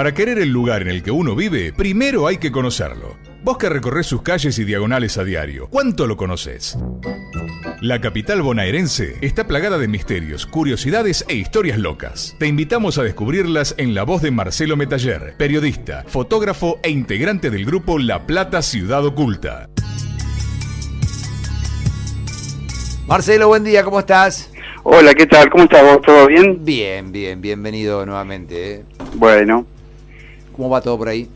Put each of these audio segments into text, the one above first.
Para querer el lugar en el que uno vive, primero hay que conocerlo. Vos que recorrés sus calles y diagonales a diario, ¿cuánto lo conocés? La capital bonaerense está plagada de misterios, curiosidades e historias locas. Te invitamos a descubrirlas en la voz de Marcelo Metaller, periodista, fotógrafo e integrante del grupo La Plata Ciudad Oculta. Marcelo, buen día, ¿cómo estás? Hola, ¿qué tal? ¿Cómo estás vos? ¿Todo bien? Bien, bienvenido nuevamente. Bueno. ¿Cómo va todo por ahí?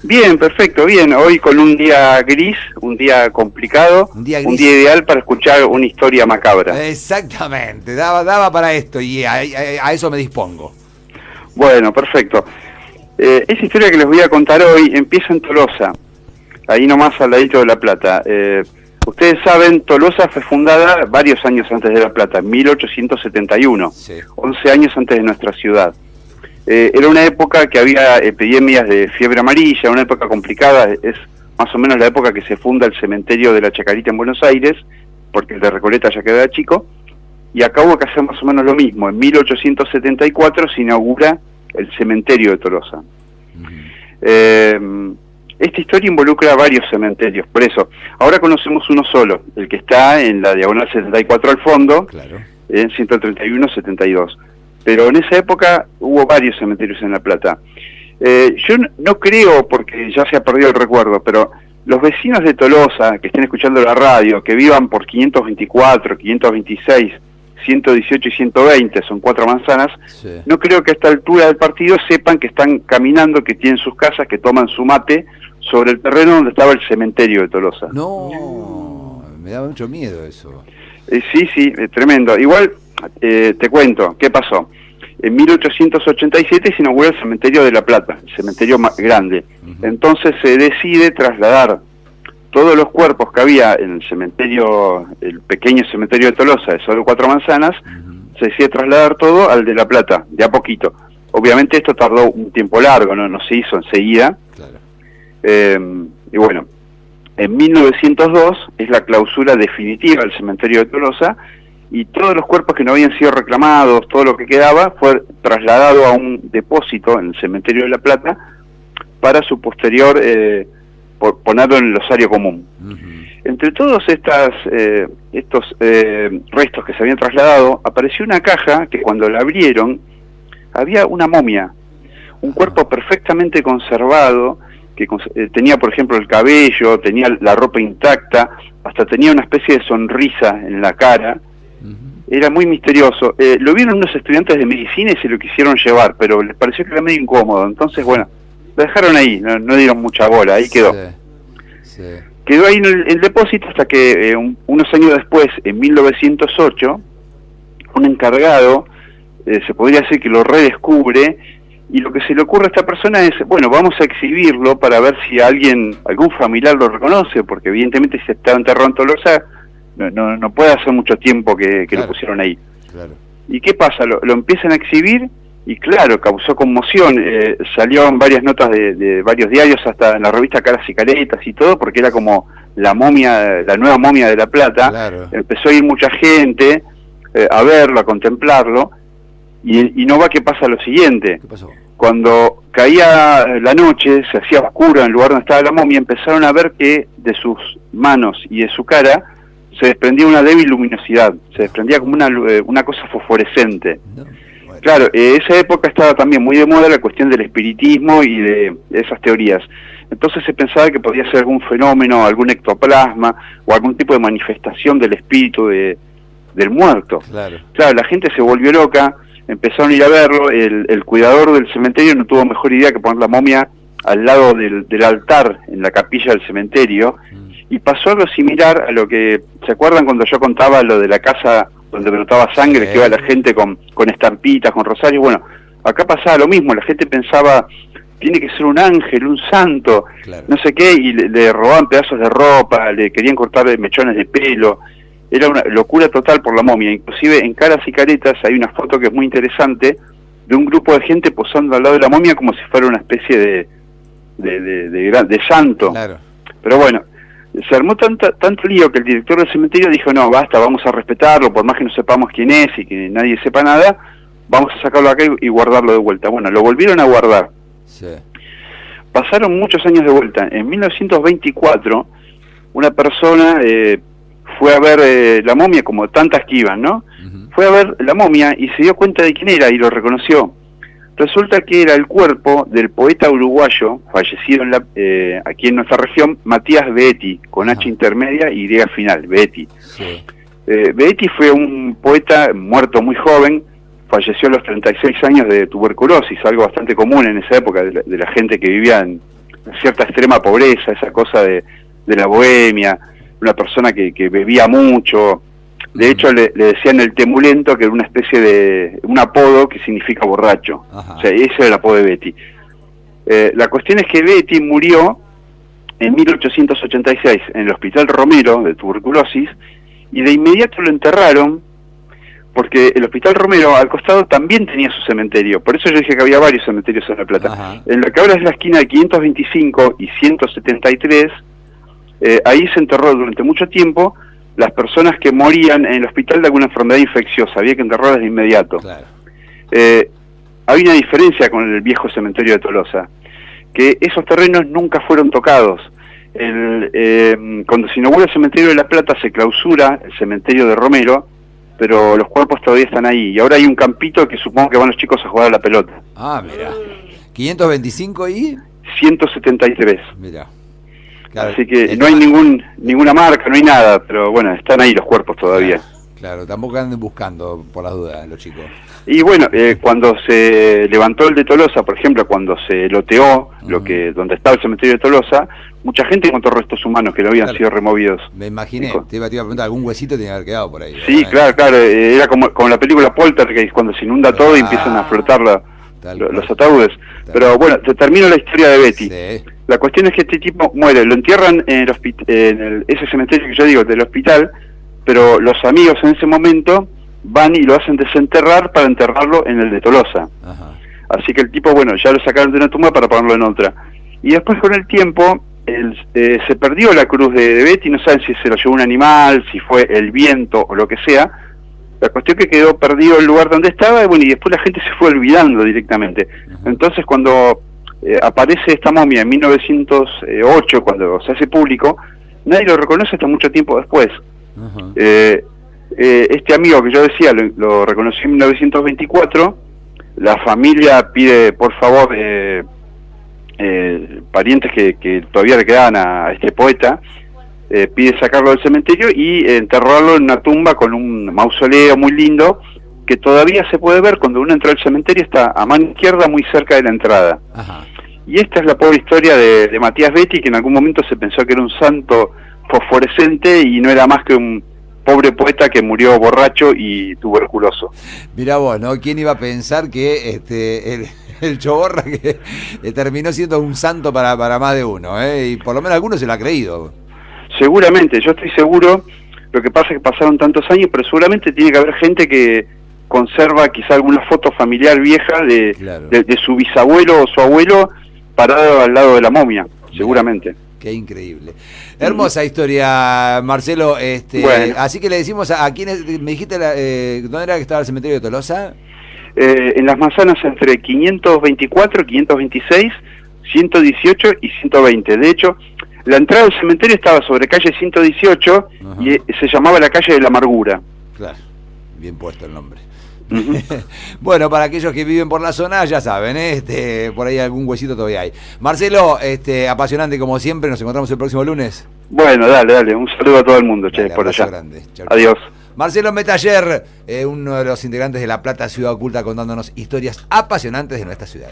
Bien, perfecto, bien. Hoy con un día gris, un día complicado, un día ideal para escuchar una historia macabra. Exactamente, daba para esto y a eso me dispongo. Bueno, perfecto. Esa historia que les voy a contar hoy empieza en Tolosa, ahí nomás al ladito de La Plata. Ustedes saben, Tolosa fue fundada varios años antes de La Plata, en 1871, sí. 11 años antes de nuestra ciudad. Era una época que había epidemias de fiebre amarilla, una época complicada, es más o menos la época que se funda el cementerio de la Chacarita en Buenos Aires, porque el de Recoleta ya quedaba chico, y acá hubo que hacer más o menos lo mismo. En 1874 se inaugura el cementerio de Tolosa. Esta historia involucra varios cementerios, por eso, ahora conocemos uno solo, el que está en la diagonal 74 al fondo, claro. En 131-72. Pero en esa época hubo varios cementerios en La Plata. Yo no creo, porque ya se ha perdido el recuerdo, pero los vecinos de Tolosa, que estén escuchando la radio, que vivan por 524, 526, 118 y 120, son 4 manzanas, sí. No creo que a esta altura del partido sepan que están caminando, que tienen sus casas, que toman su mate sobre el terreno donde estaba el cementerio de Tolosa. No, me da mucho miedo eso. Sí, tremendo. Igual, te cuento, ¿qué pasó? En 1887 se inaugura el cementerio de La Plata, el cementerio más grande. Entonces se decide trasladar todos los cuerpos que había en el cementerio, el pequeño cementerio de Tolosa, de solo 4 manzanas, se decide trasladar todo al de La Plata, de a poquito. Obviamente esto tardó un tiempo largo, no se hizo enseguida. Claro. Y bueno, en 1902 es la clausura definitiva del cementerio de Tolosa, y todos los cuerpos que no habían sido reclamados, todo lo que quedaba, fue trasladado a un depósito en el cementerio de La Plata para su posterior ponerlo en el osario común. Entre todos estos restos que se habían trasladado, apareció una caja que cuando la abrieron había una momia, un cuerpo perfectamente conservado, que tenía, por ejemplo, el cabello, tenía la ropa intacta, hasta tenía una especie de sonrisa en la cara. Era muy misterioso. Lo vieron unos estudiantes de medicina y se lo quisieron llevar, pero les pareció que era medio incómodo. Entonces, bueno, lo dejaron ahí, no dieron mucha bola, ahí quedó. Sí. Quedó ahí en el depósito hasta que unos años después, en 1908, un encargado, se podría decir que lo redescubre, y lo que se le ocurre a esta persona es, bueno, vamos a exhibirlo para ver si algún familiar lo reconoce, porque evidentemente si está enterrado en Tolosa, no puede hacer mucho tiempo que claro, lo pusieron ahí. Claro. ¿Y qué pasa? Lo empiezan a exhibir y claro, causó conmoción. Salió en varias notas de varios diarios, hasta en la revista Caras y Caretas y todo, porque era como la nueva momia de La Plata. Claro. Empezó a ir mucha gente a verlo, a contemplarlo, y no va que pasa lo siguiente. ¿Qué pasó? Cuando caía la noche, se hacía oscuro en el lugar donde estaba la momia, empezaron a ver que de sus manos y de su cara se desprendía una débil luminosidad, se desprendía como una cosa fosforescente. No, bueno. Claro, esa época estaba también muy de moda la cuestión del espiritismo y de esas teorías. Entonces se pensaba que podía ser algún fenómeno, algún ectoplasma o algún tipo de manifestación del espíritu del muerto. Claro, la gente se volvió loca, empezaron a ir a verlo, el cuidador del cementerio no tuvo mejor idea que poner la momia al lado del altar en la capilla del cementerio. Y pasó algo similar a lo que, ¿se acuerdan cuando yo contaba lo de la casa donde brotaba sangre, que iba la gente con estampitas, con rosarios? Bueno, acá pasaba lo mismo, la gente pensaba, tiene que ser un ángel, un santo, claro, no sé qué, y le robaban pedazos de ropa, le querían cortar mechones de pelo. Era una locura total por la momia. Inclusive en Caras y Caretas hay una foto que es muy interesante, de un grupo de gente posando al lado de la momia como si fuera una especie de santo. Claro. Pero bueno, se armó tanto lío que el director del cementerio dijo, no, basta, vamos a respetarlo, por más que no sepamos quién es y que nadie sepa nada, vamos a sacarlo acá y guardarlo de vuelta. Bueno, lo volvieron a guardar. Sí. Pasaron muchos años de vuelta. En 1924, una persona fue a ver la momia, como tantas que iban, ¿no? Fue a ver la momia y se dio cuenta de quién era y lo reconoció. Resulta que era el cuerpo del poeta uruguayo, fallecido aquí en nuestra región, Matías Behetti, con H intermedia y Y final, Behetti. Sí. Behetti fue un poeta muerto muy joven, falleció a los 36 años de tuberculosis, algo bastante común en esa época, de la gente que vivía en cierta extrema pobreza, esa cosa de la bohemia, una persona que bebía mucho. De hecho, le decían el temulento, que era una especie de un apodo que significa borracho. Ajá. O sea, ese era el apodo de Behetti. La cuestión es que Behetti murió en 1886 en el Hospital Romero de tuberculosis, y de inmediato lo enterraron, porque el Hospital Romero al costado también tenía su cementerio. Por eso yo dije que había varios cementerios en La Plata. Ajá. En la que ahora es la esquina de 525 y 173, ahí se enterró durante mucho tiempo las personas que morían en el hospital de alguna enfermedad infecciosa. Había que enterrarlas de inmediato. Claro. Hay una diferencia con el viejo cementerio de Tolosa, que esos terrenos nunca fueron tocados. Cuando se inaugura el cementerio de La Plata se clausura el cementerio de Romero, pero los cuerpos todavía están ahí. Y ahora hay un campito que supongo que van los chicos a jugar a la pelota. Ah, mira. 525 y... 173. Mira. Claro, así que no hay ninguna marca, no hay nada, pero bueno, están ahí los cuerpos todavía. Claro, tampoco anden buscando por las dudas los chicos. Y bueno, cuando se levantó el de Tolosa, por ejemplo, cuando se loteó donde estaba el cementerio de Tolosa, mucha gente encontró restos humanos que no habían sido removidos. Me imaginé, te iba a preguntar, algún huesito tiene que haber quedado por ahí. Sí, claro, era como la película Poltergeist, cuando se inunda todo y empiezan a flotar los ataúdes. Pero bueno, te termino la historia de Behetti. Sí. La cuestión es que este tipo muere, lo entierran en ese cementerio que yo digo, del hospital, pero los amigos en ese momento van y lo hacen desenterrar para enterrarlo en el de Tolosa. Ajá. Así que el tipo, bueno, ya lo sacaron de una tumba para ponerlo en otra. Y después con el tiempo se perdió la cruz de Behetti, no saben si se lo llevó un animal, si fue el viento o lo que sea. La cuestión que quedó perdido el lugar donde estaba, y después la gente se fue olvidando directamente. Entonces cuando aparece esta momia en 1908, cuando se hace público, nadie lo reconoce hasta mucho tiempo después. Este amigo que yo decía lo reconocí en 1924. La familia pide, por favor, parientes que todavía le quedaban a este poeta, pide sacarlo del cementerio y enterrarlo en una tumba con un mausoleo muy lindo, que todavía se puede ver cuando uno entra al cementerio, está a mano izquierda muy cerca de la entrada. Ajá. Y esta es la pobre historia de Matías Behetti, que en algún momento se pensó que era un santo fosforescente y no era más que un pobre poeta que murió borracho y tuberculoso. Mirá vos, ¿no? ¿Quién iba a pensar que el Choborra que terminó siendo un santo para más de uno, y por lo menos alguno se lo ha creído? Seguramente, yo estoy seguro. Lo que pasa es que pasaron tantos años, pero seguramente tiene que haber gente que conserva quizá alguna foto familiar vieja de su bisabuelo o su abuelo parado al lado de la momia, seguramente. Qué increíble. Hermosa historia, Marcelo. Bueno. Así que le decimos a quienes, me dijiste, ¿dónde era que estaba el cementerio de Tolosa? En las manzanas entre 524, 526, 118 y 120. De hecho, la entrada del cementerio estaba sobre calle 118 y se llamaba la calle de la amargura. Claro, bien puesto el nombre. Bueno, para aquellos que viven por la zona, ya saben, por ahí algún huesito todavía hay. Marcelo, apasionante como siempre, nos encontramos el próximo lunes. Bueno, dale, un saludo a todo el mundo, dale, por allá. Grande. Chau, adiós. Marcelo Metaller, uno de los integrantes de La Plata Ciudad Oculta, contándonos historias apasionantes de nuestra ciudad.